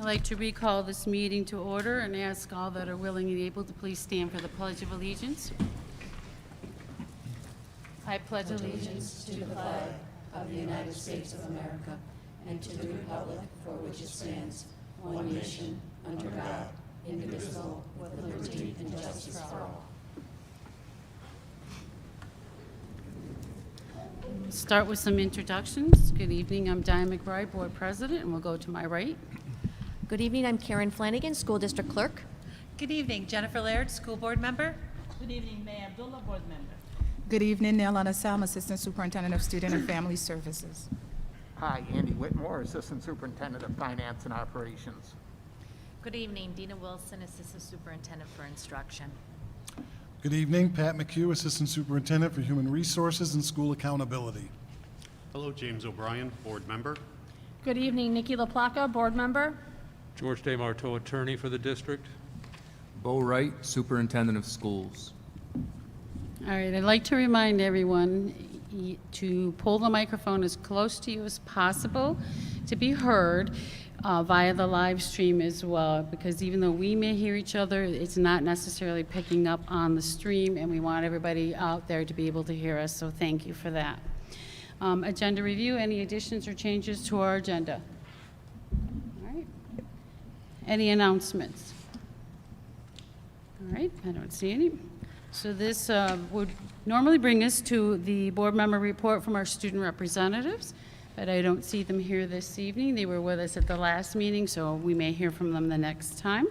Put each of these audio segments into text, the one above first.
I'd like to recall this meeting to order and ask all that are willing and able to please stand for the Pledge of Allegiance. I pledge allegiance To the flag of the United States of America and to the republic for which it stands, one nation, under God, indivisible, with liberty and justice for all. Start with some introductions. Good evening, I'm Diane McBride, Board President, and we'll go to my right. Good evening, I'm Karen Flanagan, School District Clerk. Good evening, Jennifer Laird, School Board Member. Good evening, May Abdullah, Board Member. Good evening, Nelana Salm, Assistant Superintendent of Student and Family Services. Hi, Andy Whitmore, Assistant Superintendent of Finance and Operations. Good evening, Dina Wilson, Assistant Superintendent for Instruction. Good evening, Pat McHugh, Assistant Superintendent for Human Resources and School Accountability. Hello, James O'Brien, Board Member. Good evening, Nikki LaPlaca, Board Member. George DeMarteau, Attorney for the District. Bo Wright, Superintendent of Schools. All right, I'd like to remind everyone to pull the microphone as close to you as possible to be heard via the live stream as well, because even though we may hear each other, it's not necessarily picking up on the stream, and we want everybody out there to be able to hear us, so thank you for that. Agenda review, any additions or changes to our agenda? All right. Any announcements? All right, I don't see any. So this would normally bring us to the board member report from our student representatives, but I don't see them here this evening. They were with us at the last meeting, so we may hear from them the next time.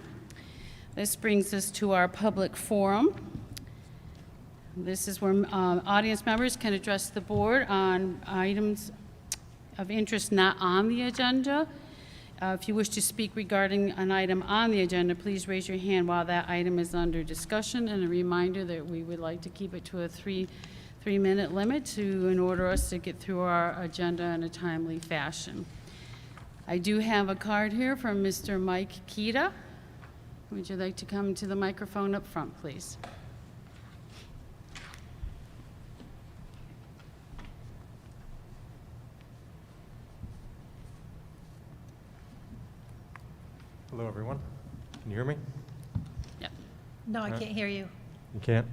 This brings us to our public forum. This is where audience members can address the board on items of interest not on the agenda. If you wish to speak regarding an item on the agenda, please raise your hand while that item is under discussion. And a reminder that we would like to keep it to a three-minute limit in order us to get through our agenda in a timely fashion. I do have a card here from Mr. Mike Kita. Would you like to come to the microphone up front, please? Hello, everyone. Can you hear me? Yeah. No, I can't hear you. You can't?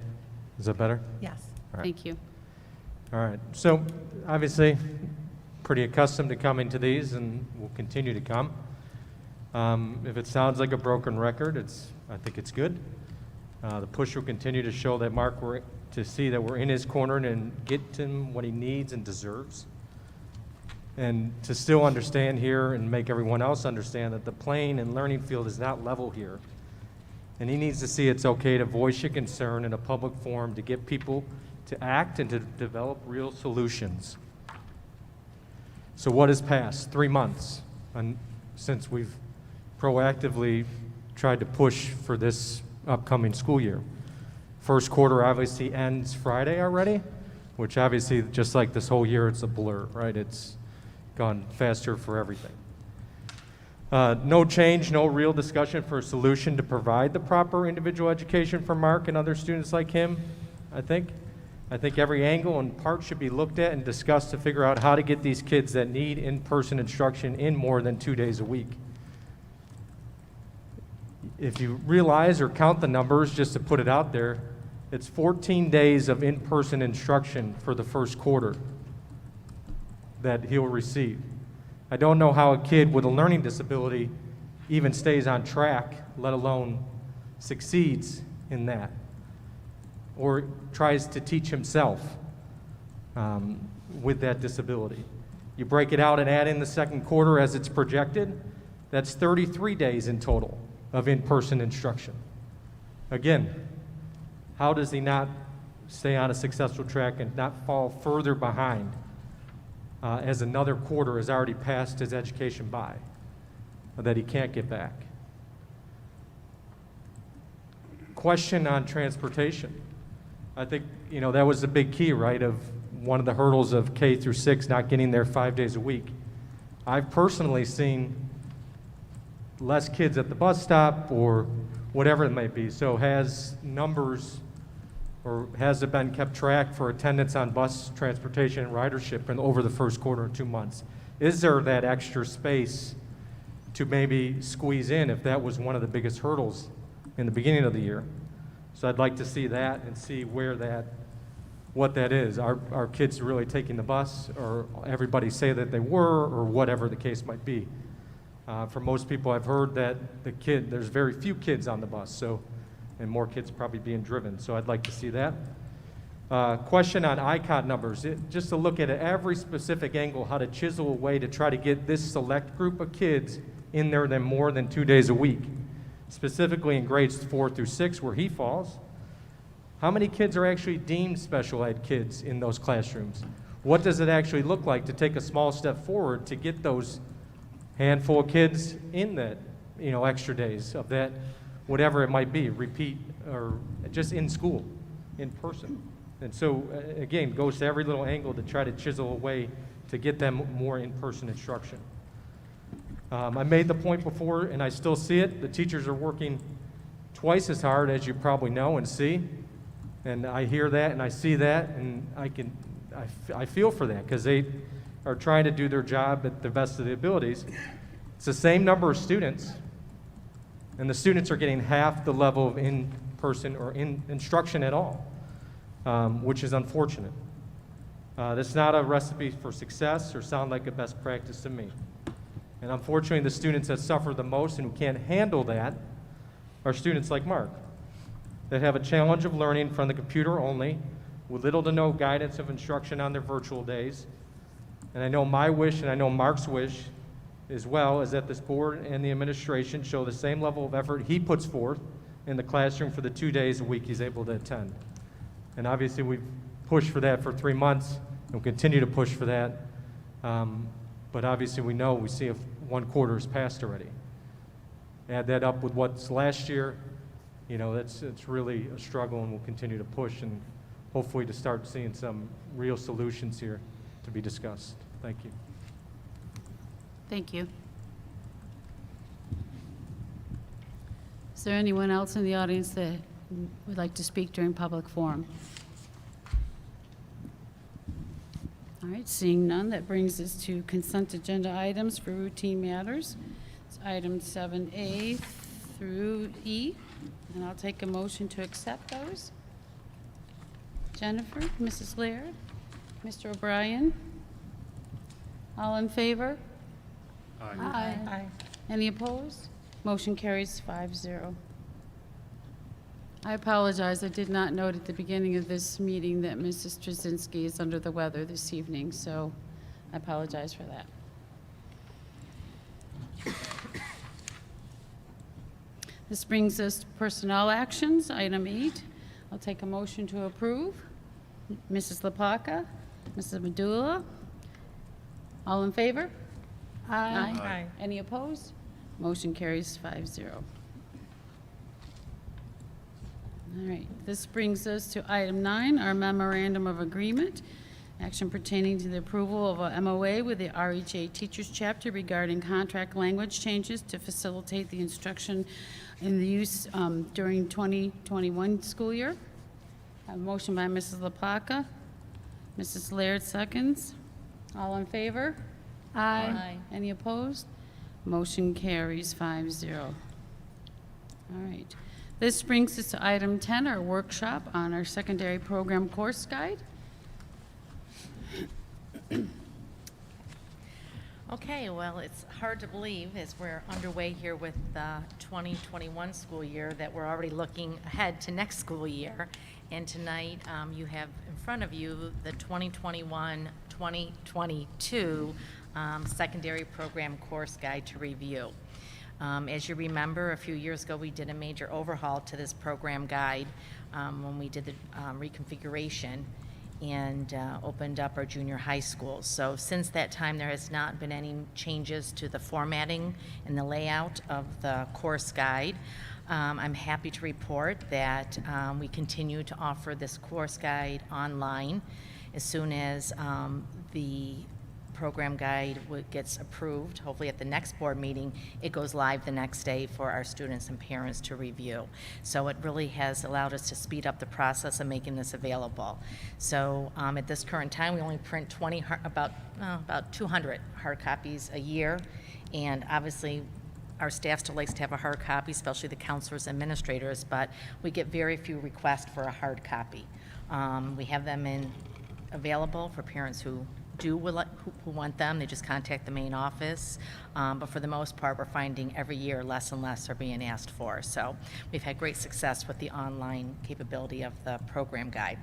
Is that better? Yes. All right. Thank you. All right. So, obviously, pretty accustomed to coming to these and will continue to come. If it sounds like a broken record, I think it's good. The push will continue to show that to see that we're in his corner and get him what he needs and deserves. And to still understand here and make everyone else understand that the playing and learning field is not level here. And he needs to see it's okay to voice your concern in a public forum to get people to act and to develop real solutions. So what has passed? 3 months since we've proactively tried to push for this upcoming school year. First quarter obviously ends Friday already, which obviously, just like this whole year, it's a blur, right? It's gone faster for everything. No change, no real discussion for a solution to provide the proper individual education for Mark and other students like him, I think. I think every angle and part should be looked at and discussed to figure out how to get these kids that need in-person instruction in more than 2 days a week. If you realize or count the numbers, just to put it out there, it's 14 days of in-person instruction for the first quarter that he'll receive. I don't know how a kid with a learning disability even stays on track, let alone succeeds in that, or tries to teach himself with that disability. You break it out and add in the second quarter as it's projected, that's 33 days in total of in-person instruction. Again, how does he not stay on a successful track and not fall further behind as another quarter has already passed his education by that he can't get back? Question on transportation. I think, that was the big key, right, of one of the hurdles of K through 6 not getting there 5 days a week. I've personally seen less kids at the bus stop or whatever it might be. So has numbers or has it been kept track for attendance on bus transportation and ridership over the first quarter of 2 months? Is there that extra space to maybe squeeze in if that was one of the biggest hurdles in the beginning of the year. So I'd like to see that and see what that is. Are kids really taking the bus, or everybody say that they were, or whatever the case might be. For most people, I've heard that there's very few kids on the bus, and more kids probably being driven. So I'd like to see that. Question on ICOD numbers, just to look at every specific angle, how to chisel away to try to get this select group of kids in there than more than 2 days a week, specifically in grades 4 through 6 where he falls. How many kids are actually deemed special ed kids in those classrooms? What does it actually look like to take a small step forward to get those handful of kids in that, extra days of that, whatever it might be, repeat or just in school, in person? And so, again, goes to every little angle to try to chisel away to get them more in-person instruction. I made the point before, and I still see it. The teachers are working twice as hard, as you probably know and see. And I hear that and I see that, and I feel for that, because they are trying to do their job at the best of their abilities. It's the same number of students, and the students are getting half the level of in-person or instruction at all, which is unfortunate. That's not a recipe for success or sound like a best practice to me. And unfortunately, the students that suffer the most and who can't handle that are students like Mark, that have a challenge of learning from the computer only, with little to no guidance of instruction on their virtual days. And I know my wish, and I know Mark's wish as well, is that this board and the administration show the same level of effort he puts forth in the classroom for the 2 days a week he's able to attend. And obviously, we've pushed for that for 3 months, and we'll continue to push for that. But obviously, we see if 1 quarter has passed already. Add that up with what's last year, it's really a struggle, and we'll continue to push and hopefully to start seeing some real solutions here to be discussed. Thank you. Thank you. Is there anyone else in the audience that would like to speak during public forum? All right, seeing none, that brings us to consent agenda items for routine matters. It's items 7A through E, and I'll take a motion to accept those. Jennifer, Mrs. Laird, Mr. O'Brien, all in favor? Aye. Aye. Any opposed? Motion carries 5-0. I apologize, I did not note at the beginning of this meeting that Mrs. Trzynski is under the weather this evening, so I apologize for that. This brings us to personnel actions, item 8. I'll take a motion to approve. Mrs. LaPlaca, Mrs. Medulla, all in favor? Aye. Aye. Any opposed? Motion carries 5-0. All right, this brings us to item 9, our memorandum of agreement, action pertaining to the approval of a MOA with the RHA Teachers Chapter regarding contract language changes to facilitate the instruction in the use during 2021 school year. A motion by Mrs. LaPlaca. Mrs. Laird seconds. All in favor? Aye. Any opposed? Motion carries 5-0. All right. This brings us to item 10, our workshop on our secondary program course guide. Okay, well, it's hard to believe as we're underway here with the 2021 school year that we're already looking ahead to next school year. And tonight, you have in front of you the 2021-2022 secondary program course guide to review. As you remember, a few years ago, we did a major overhaul to this program guide when we did the reconfiguration and opened up our junior high schools. So since that time, there has not been any changes to the formatting and the layout of the course guide. I'm happy to report that we continue to offer this course guide online. As soon as the program guide gets approved, hopefully at the next board meeting, it goes live the next day for our students and parents to review. So it really has allowed us to speed up the process of making this available. So at this current time, we only print about 200 hard copies a year, and obviously our staff still likes to have a hard copy, especially the counselors and administrators, but we get very few requests for a hard copy. We have them available for parents who who want them. They just contact the main office. But for the most part, we're finding every year less and less are being asked for. So we've had great success with the online capability of the program guide.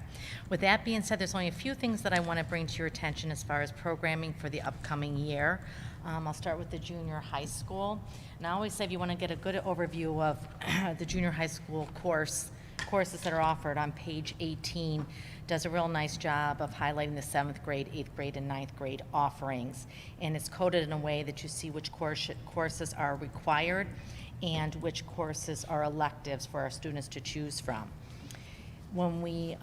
With that being said, there's only a few things that I want to bring to your attention as far as programming for the upcoming year. I'll start with the junior high school. And I always say if you want to get a good overview of the junior high school courses that are offered on page 18, does a real nice job of highlighting the 7th grade, 8th grade, and 9th grade offerings. And it's coded in a way that you see which courses are required and which courses are electives for our students to choose from. When we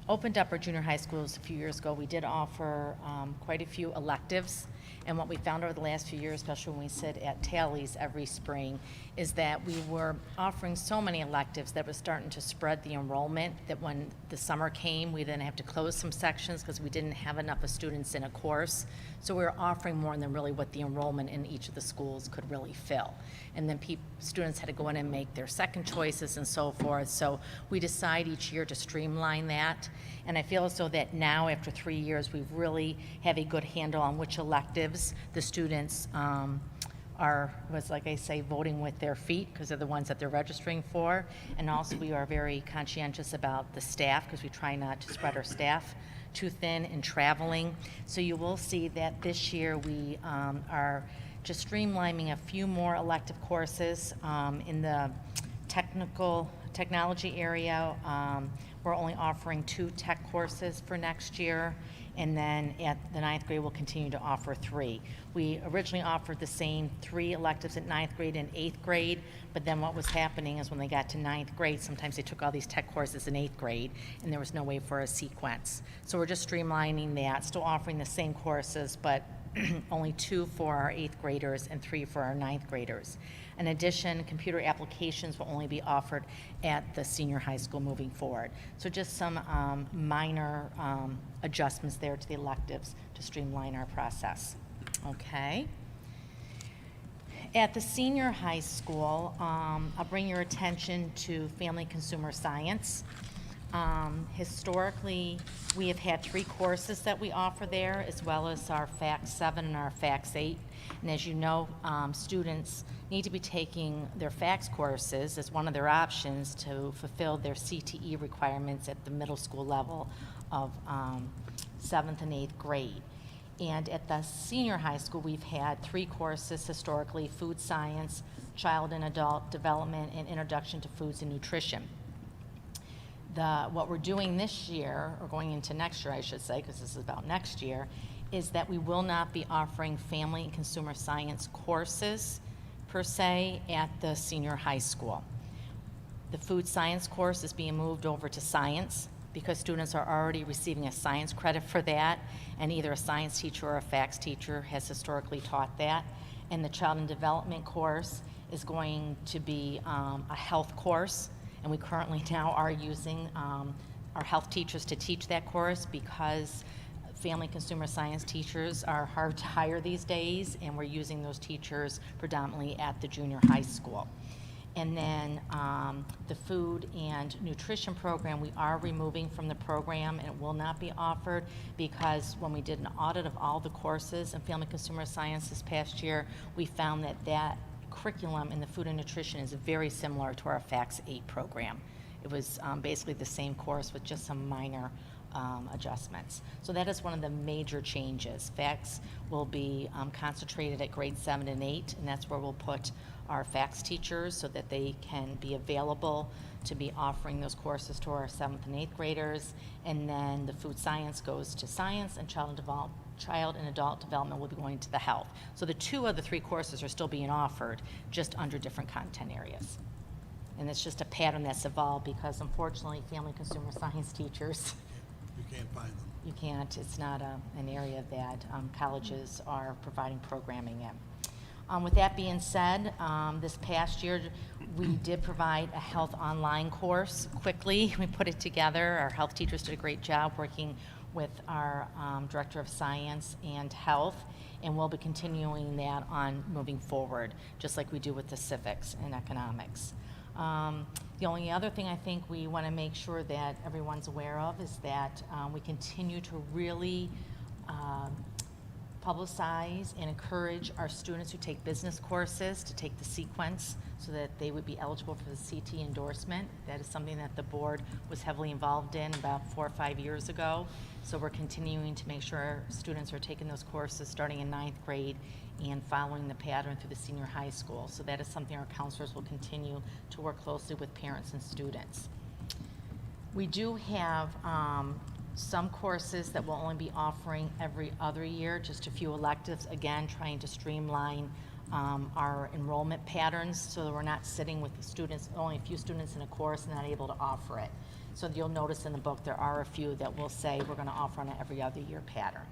opened up our junior high schools a few years ago, we did offer quite a few electives. And what we found over the last few years, especially when we sit at tallies every spring, is that we were offering so many electives that was starting to spread the enrollment, that when the summer came, we then have to close some sections because we didn't have enough of students in a course. So we were offering more than really what the enrollment in each of the schools could really fill. And then students had to go in and make their second choices and so forth. So we decide each year to streamline that. And I feel as though that now, after 3 years, we really have a good handle on which electives the students like I say, voting with their feet because they're the ones that they're registering for. And also we are very conscientious about the staff because we try not to spread our staff too thin in traveling. So you will see that this year we are just streamlining a few more elective courses in the technology area. We're only offering 2 tech courses for next year, and then at the 9th grade we'll continue to offer 3. We originally offered the same 3 electives at 9th grade and 8th grade, but then what was happening is when they got to 9th grade, sometimes they took all these tech courses in 8th grade, and there was no way for a sequence. So we're just streamlining that, still offering the same courses, but only 2 for our 8th graders and 3 for our 9th graders. In addition, computer applications will only be offered at the senior high school moving forward. So just some minor adjustments there to the electives to streamline our process. Okay. At the senior high school, I'll bring your attention to family consumer science. Historically, we have had 3 courses that we offer there, as well as our FACS 7 and our FACS 8. And as you know, students need to be taking their FACS courses as one of their options to fulfill their CTE requirements at the middle school level of 7th and 8th grade. And at the senior high school, we've had 3 courses historically: food science, child and adult development, and introduction to foods and nutrition. What we're doing this year, or going into next year I should say, because this is about next year, is that we will not be offering family and consumer science courses per se at the senior high school. The food science course is being moved over to science because students are already receiving a science credit for that, and either a science teacher or a FACS teacher has historically taught that. And the child and development course is going to be a health course, and we currently now are using our health teachers to teach that course because family consumer science teachers are hard to hire these days, and we're using those teachers predominantly at the junior high school. And then the food and nutrition program we are removing from the program, and it will not be offered because when we did an audit of all the courses in family consumer science this past year, we found that curriculum in the food and nutrition is very similar to our FACS 8 program. It was basically the same course with just some minor adjustments. So that is one of the major changes. FACS will be concentrated at grades 7 and 8, and that's where we'll put our FACS teachers so that they can be available to be offering those courses to our 7th and 8th graders. And then the food science goes to science, and child and adult development will be going to the health. So the 2 of the 3 courses are still being offered, just under different content areas. And it's just a pattern that's evolved because unfortunately family consumer science teachers, You can't find them. you can't, it's not an area that colleges are providing programming in. With that being said, this past year we did provide a health online course quickly. We put it together. Our health teachers did a great job working with our Director of Science and Health, and we'll be continuing that on moving forward, just like we do with the civics and economics. The only other thing I think we want to make sure that everyone's aware of is that we continue to really publicize and encourage our students who take business courses to take the sequence so that they would be eligible for the CT endorsement. That is something that the board was heavily involved in about 4 or 5 years ago. So we're continuing to make sure our students are taking those courses starting in 9th grade and following the pattern through the senior high school. So that is something our counselors will continue to work closely with parents and students. We do have some courses that we'll only be offering every other year, just a few electives, again, trying to streamline our enrollment patterns so that we're not sitting with the students, only a few students in a course and not able to offer it. So you'll notice in the book there are a few that will say we're going to offer on an every other year pattern.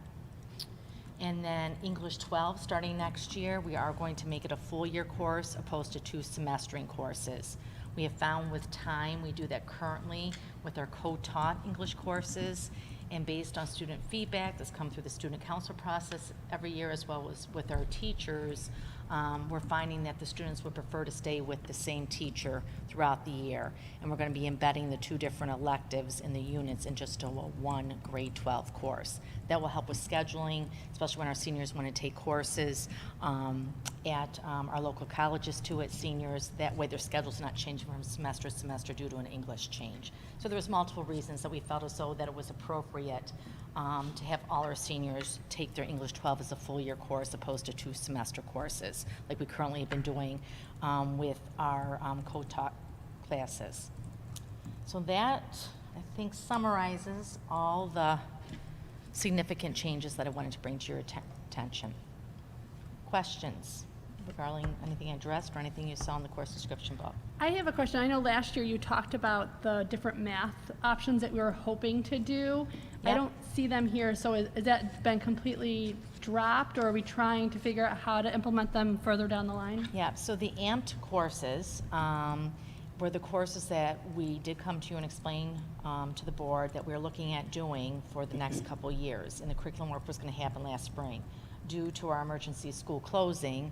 And then English 12, starting next year, we are going to make it a full year course opposed to 2 semestering courses. We have found with time, we do that currently with our co-taught English courses, and based on student feedback that's come through the student council process every year, as well as with our teachers, we're finding that the students would prefer to stay with the same teacher throughout the year. And we're going to be embedding the 2 different electives in the units in just a one grade 12 course. That will help with scheduling, especially when our seniors want to take courses at our local colleges too, at seniors. That way their schedule's not changing from semester to semester due to an English change. So there was multiple reasons that we felt as though that it was appropriate to have all our seniors take their English 12 as a full year course opposed to 2 semester courses, like we currently have been doing with our co-taught classes. So that, I think, summarizes all the significant changes that I wanted to bring to your attention. Questions regarding anything I addressed or anything you saw in the course description book? I have a question. I know last year you talked about the different math options that we were hoping to do. I Yep. don't see them here, so has that been completely dropped, or are we trying to figure out how to implement them further down the line? Yeah, so the AMPed courses were the courses that we did come to you and explain to the board that we were looking at doing for the next couple years, and the curriculum work was going to happen last spring. Due to our emergency school closing,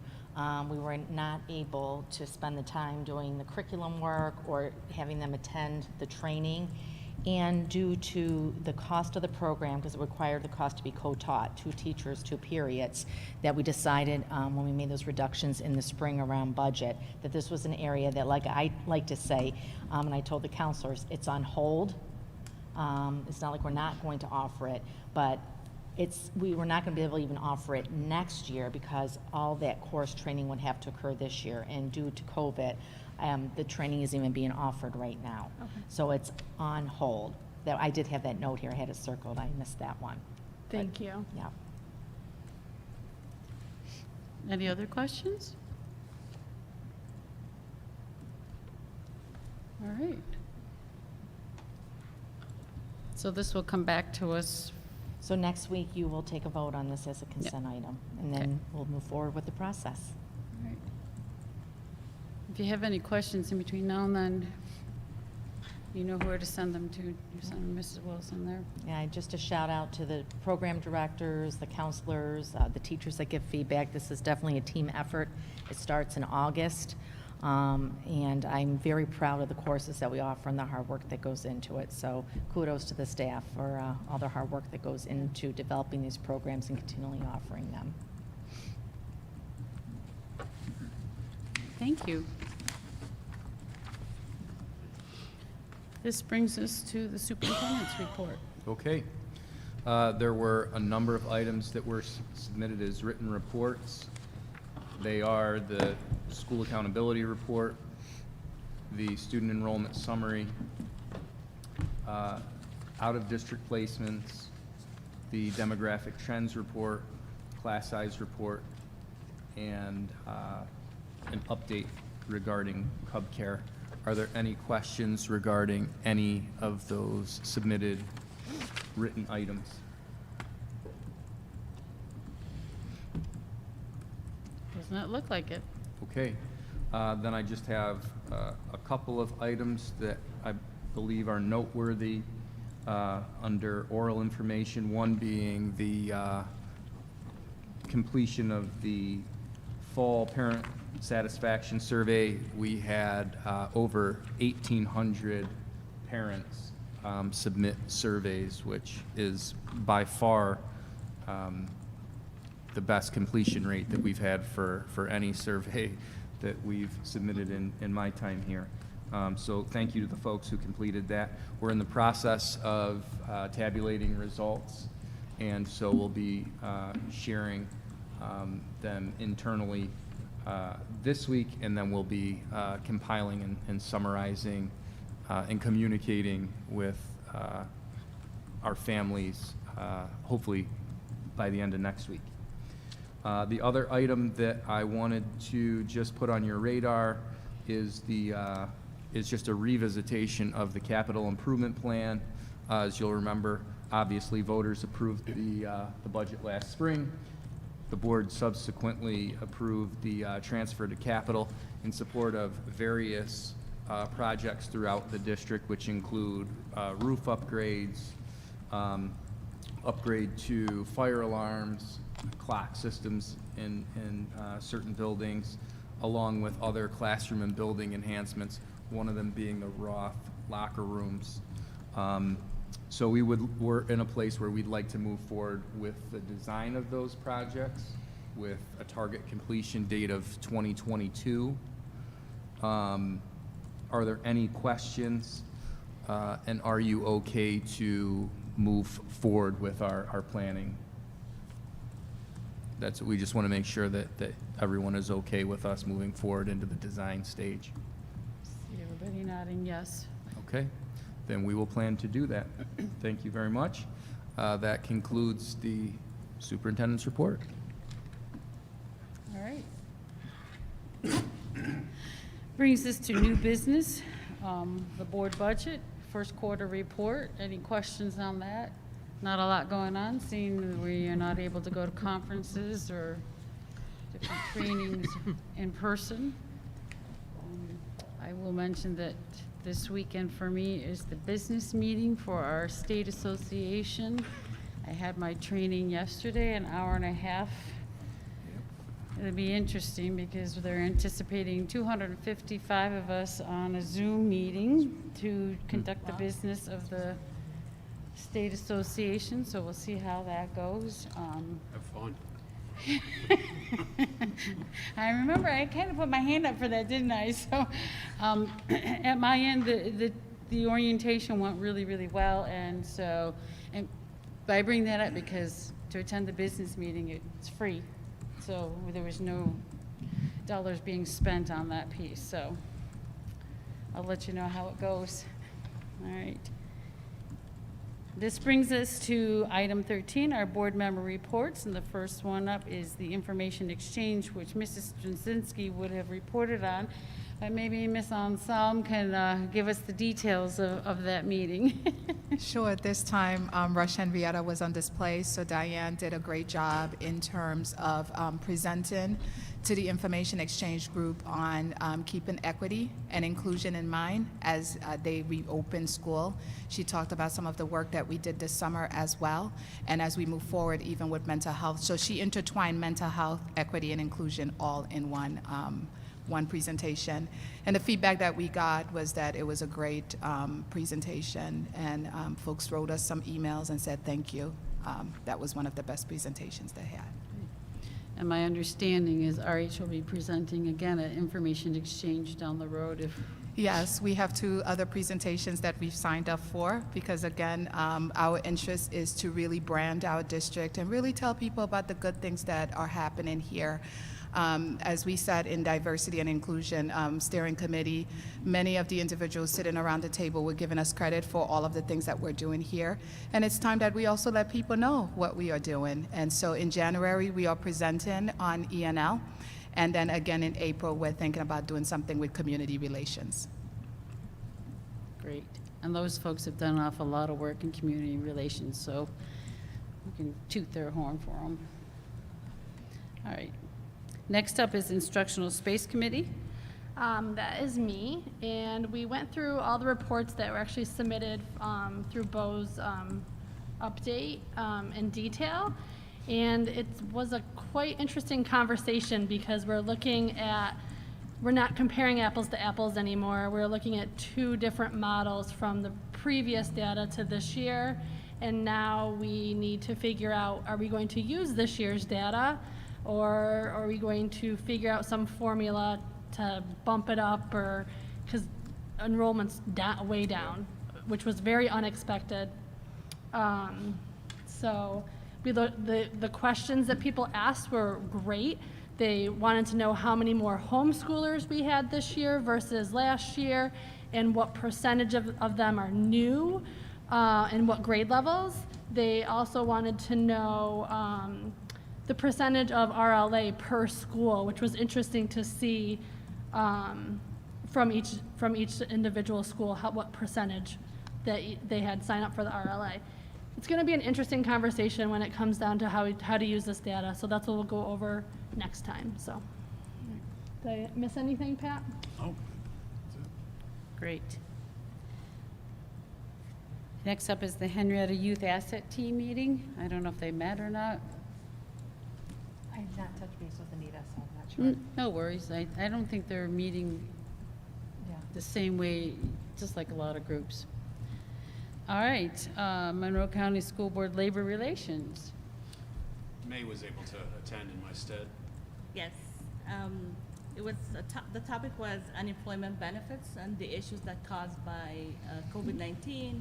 we were not able to spend the time doing the curriculum work or having them attend the training. And due to the cost of the program, because it required the cost to be co-taught, 2 teachers, 2 periods, that we decided when we made those reductions in the spring around budget, that this was an area that, like I like to say, and I told the counselors, it's on hold. It's not like we're not going to offer it, but we were not going to be able to even offer it next year because all that course training would have to occur this year. And due to COVID, the training isn't even being offered right now. Okay. So it's on hold. I did have that note here. I had it circled. I missed that one. Thank you. Yeah. Any other questions? All right. So this will come back to us. So next week, you will take a vote on this as a consent item, and then Okay. we'll move forward with the process. All right. If you have any questions in between now and then, you know where to send them to. You send Mrs. Wilson there. Yeah, just a shout out to the program directors, the counselors, the teachers that give feedback. This is definitely a team effort. It starts in August, and I'm very proud of the courses that we offer and the hard work that goes into it. So kudos to the staff for all the hard work that goes into developing these programs and continually offering them. Thank you. This brings us to the superintendent's report. Okay. There were a number of items that were submitted as written reports. They are the school accountability report, the student enrollment summary, out-of-district placements, the demographic trends report, class size report, and an update regarding Cub Care. Are there any questions regarding any of those submitted written items? Does not look like it. Okay, then I just have a couple of items that I believe are noteworthy. under oral information, one being the completion of the fall parent satisfaction survey. We had over 1,800 parents submit surveys, which is by far the best completion rate that we've had for any survey that we've submitted in my time here. So thank you to the folks who completed that. We're in the process of tabulating results, and so we'll be sharing them internally this week, and then we'll be compiling and summarizing and communicating with our families, hopefully by the end of next week. The other item that I wanted to just put on your radar is just a revisitation of the capital improvement plan. As you'll remember, obviously voters approved the budget last spring. The board subsequently approved the transfer to capital in support of various projects throughout the district, which include roof upgrades, upgrade to fire alarms, clock systems in certain buildings, along with other classroom and building enhancements, one of them being the Roth locker rooms. So we're in a place where we'd like to move forward with the design of those projects with a target completion date of 2022. Are there any questions? And are you okay to move forward with our planning? We just want to make sure that everyone is okay with us moving forward into the design stage. See everybody nodding yes. Okay, then we will plan to do that. Thank you very much. That concludes the superintendent's report. All right. Brings us to new business, the board budget, first quarter report. Any questions on that? Not a lot going on, seeing we are not able to go to conferences or different trainings in person. I will mention that this weekend for me is the business meeting for our state association. I had my training yesterday, an hour and a half. It'll be interesting because they're anticipating 255 of us on a Zoom meeting to conduct the business of the state association, so we'll see how that goes. Have fun. I remember I kind of put my hand up for that, didn't I? So at my end, the orientation went really, really well, and so, and I bring that up because to attend the business meeting, it's free. So there was no dollars being spent on that piece. So I'll let you know how it goes. All right. This brings us to item 13, our board member reports. And the first one up is the information exchange, which Mrs. Straczynski would have reported on. But maybe Ms. Anselm can give us the details of that meeting. Sure. At this time, Rush-Henrietta was on display, so Diane did a great job in terms of presenting to the information exchange group on keeping equity and inclusion in mind as they reopen school. She talked about some of the work that we did this summer as well, and as we move forward, even with mental health. So she intertwined mental health, equity, and inclusion all in one presentation. And the feedback that we got was that it was a great presentation, and folks wrote us some emails and said thank you. That was one of the best presentations they had. And my understanding is RH will be presenting again at Information Exchange down the road if... Yes, we have 2 other presentations that we've signed up for because, again, our interest is to really brand our district and really tell people about the good things that are happening here. As we said in Diversity and Inclusion Steering Committee, many of the individuals sitting around the table were giving us credit for all of the things that we're doing here. And it's time that we also let people know what we are doing. And so in January, we are presenting on ENL. And then again in April, we're thinking about doing something with community relations. Great. And those folks have done an awful lot of work in community relations, so we can toot their horn for them. All right. Next up is Instructional Space Committee. That is me, and we went through all the reports that were actually submitted through Bo's update in detail, and it was a quite interesting conversation because we're not comparing apples to apples anymore. We're looking at two different models from the previous data to this year, and now we need to figure out, are we going to use this year's data, or are we going to figure out some formula to bump it up, or because enrollment's way down, which was very unexpected. So the questions that people asked were great. They wanted to know how many more homeschoolers we had this year versus last year, and what percentage of them are new, and what grade levels. They also wanted to know the percentage of RLA per school, which was interesting to see from each individual school, what percentage that they had signed up for the RLA. It's going to be an interesting conversation when it comes down to how to use this data, so that's what we'll go over next time. So, did I miss anything, Pat? Oh, Great. Next up is the Henrietta Youth Asset Team meeting. I don't know if they met or not. I have not touched base with Anita, so I'm not sure. No worries. I don't think they're meeting the same way, just like a lot of groups. All right, Monroe County School Board Labor Relations. May was able to attend in my stead. Yes. It was the topic was unemployment benefits and the issues that caused by COVID-19.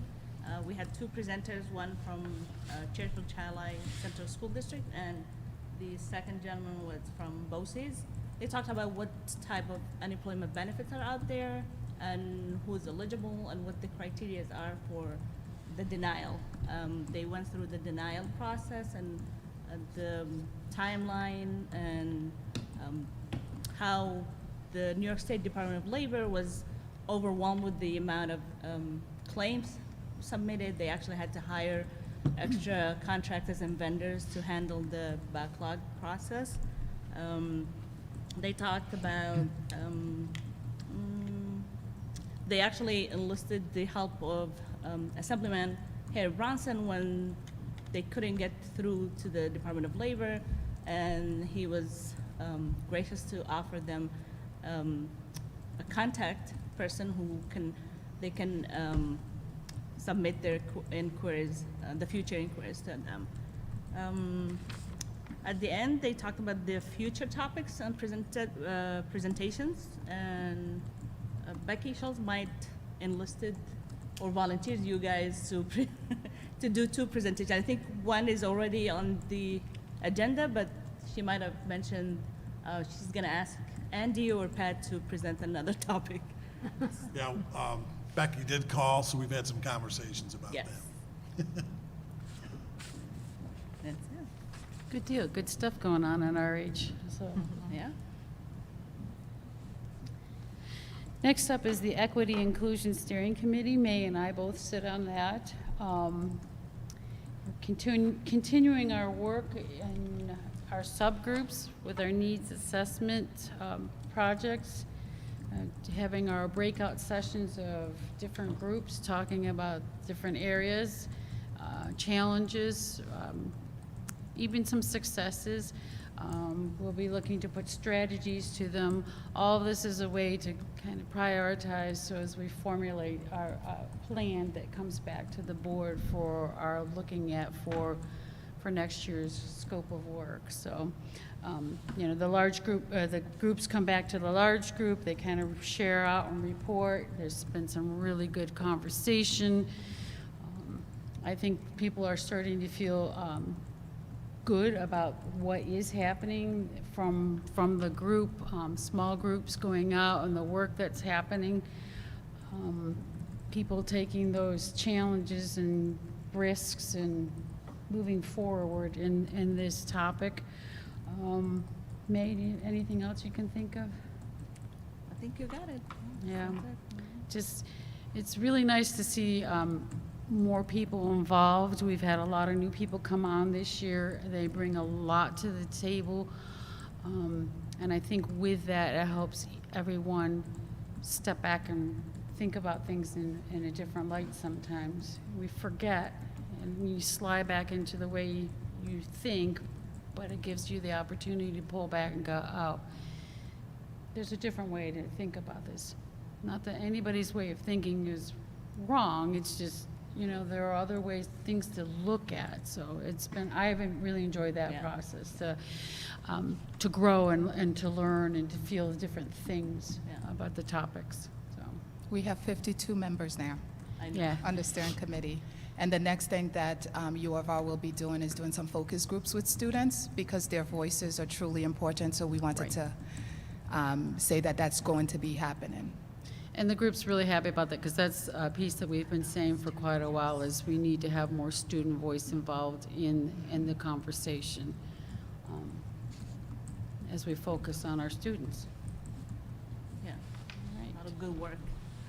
We had two presenters, one from Cherryville Child-Eye Central School District, and the second gentleman was from BOCES. They talked about what type of unemployment benefits are out there and who's eligible and what the criteria are for the denial. They went through the denial process and the timeline and how the New York State Department of Labor was overwhelmed with the amount of claims submitted. They actually had to hire extra contractors and vendors to handle the backlog process. They talked about, they actually enlisted the help of Assemblyman Harry Bronson when they couldn't get through to the Department of Labor, and he was gracious to offer them a contact person who they can submit their inquiries, the future inquiries to them. At the end, they talked about the future topics and presentations, and Becky Schultz might enlisted or volunteered you guys to to do two presentations. I think one is already on the agenda, but she might have mentioned she's going to ask Andy or Pat to present another topic. yeah, Becky did call, so we've had some conversations about Yes. that. That's it. Good deal. Good stuff going on in RH. So, Yeah. next up is the Equity Inclusion Steering Committee. May and I both sit on that. Continuing our work in our subgroups with our needs assessment projects, having our breakout sessions of different groups talking about different areas, challenges, even some successes. We'll be looking to put strategies to them. All of this is a way to kind of prioritize, so as we formulate our plan that comes back to the board for our looking at for next year's scope of work. So, you know, the large group, the groups come back to the large group, they kind of share out and report. There's been some really good conversation. I think people are starting to feel good about what is happening from the group, small groups going out and the work that's happening. People taking those challenges and risks and moving forward in this topic. May, anything else you can think of? I think you got it. Yeah. That's it. Just, it's really nice to see more people involved. We've had a lot of new people come on this year. They bring a lot to the table. And I think with that, it helps everyone step back and think about things in a different light sometimes. We forget, and you slide back into the way you think, but it gives you the opportunity to pull back and go, oh, there's a different way to think about this. Not that anybody's way of thinking is wrong, it's just, you know, there are other ways, things to look at. So I haven't really enjoyed that process, to grow and to learn and to feel different things about the topics, so. We have 52 members now Yeah. on the steering committee. And the next thing that U of R will be doing is doing some focus groups with students because their voices are truly important. So we wanted to say that that's going to be happening. And the group's really happy about that, because that's a piece that we've been saying for quite a while, is we need to have more student voice involved in the conversation as we focus on our students. Yeah, a lot of good work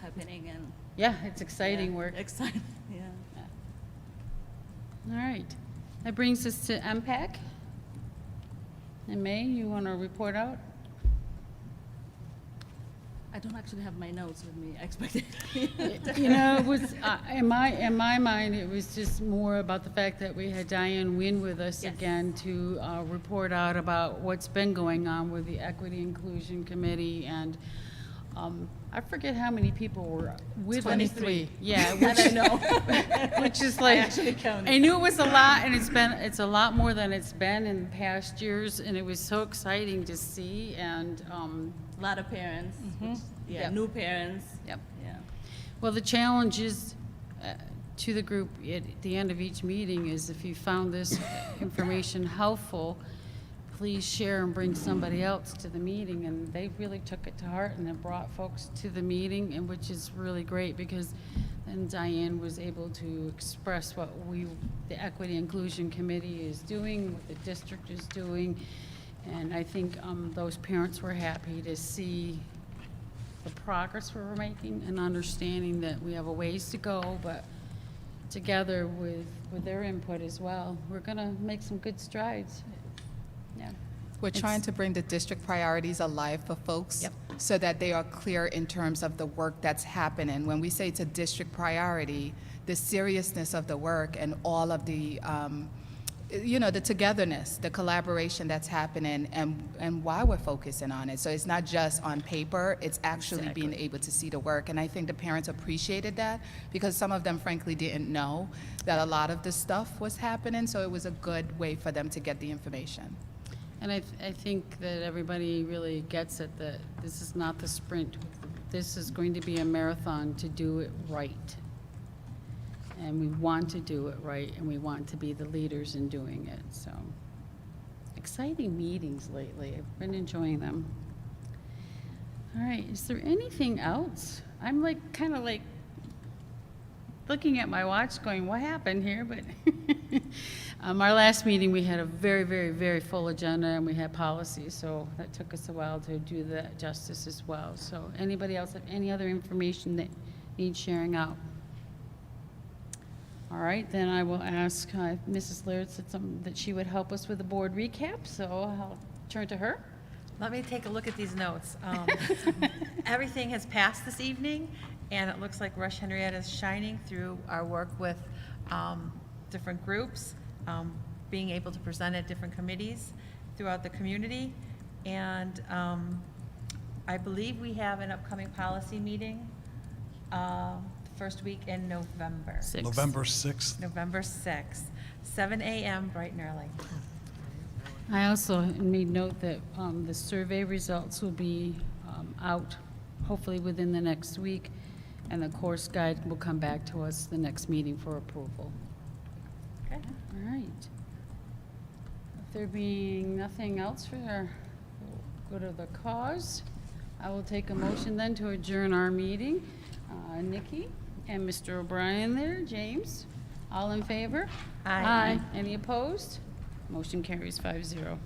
happening, and Yeah, it's exciting work. exciting, yeah. All right. That brings us to MPAC. And May, you want to report out? I don't actually have my notes with me. I expected. You know, it was, in my mind, it was just more about the fact that we had Diane Wynn with us again to report out about what's been going on with the Equity Inclusion Committee, and I forget how many people were with us. 23. Yeah, I know. which is like, I actually counted. I knew it was a lot, and it's a lot more than it's been in past years, and it was so exciting to see, and A lot of parents, Yep. new parents. Yep. Yeah. Well, the challenge is to the group at the end of each meeting is, if you found this information helpful, please share and bring somebody else to the meeting. And they really took it to heart and then brought folks to the meeting, and which is really great, because then Diane was able to express what the Equity Inclusion Committee is doing, what the district is doing. And I think those parents were happy to see the progress we were making and understanding that we have a ways to go, but together with their input as well, we're going to make some good strides. Yeah. We're trying to bring the district priorities alive for folks so that they are clear in terms of the work that's happening. When we say it's a district priority, the seriousness of the work and all of the the togetherness, the collaboration that's happening, and why we're focusing on it. So it's not just on paper, it's actually being able to see the work. And I think the parents appreciated that, because some of them frankly didn't know that a lot of this stuff was happening, so it was a good way for them to get the information. And I think that everybody really gets it, that this is not the sprint. This is going to be a marathon to do it right. And we want to do it right, and we want to be the leaders in doing it. So, exciting meetings lately. I've been enjoying them. All right, is there anything else? I'm kind of looking at my watch going, what happened here? But our last meeting, we had a very, very, very full agenda, and we had policy, so that took us a while to do that justice as well. So anybody else have any other information that needs sharing out? All right, then I will ask, Mrs. Laird said something that she would help us with the board recap, so I'll turn to her. Let me take a look at these notes. Everything has passed this evening, and it looks like Rush-Henrietta is shining through our work with different groups, being able to present at different committees throughout the community. And I believe we have an upcoming policy meeting first week in November. November 6th. November 6th, 7 a.m., bright and early. I also made note that the survey results will be out hopefully within the next week, and the course guide will come back to us the next meeting for approval. Okay. All right. If there being nothing else we'll go to the cause. I will take a motion then to adjourn our meeting. Nikki and Mr. O'Brien there, James, all in favor? Aye. Any opposed? Motion carries 5-0.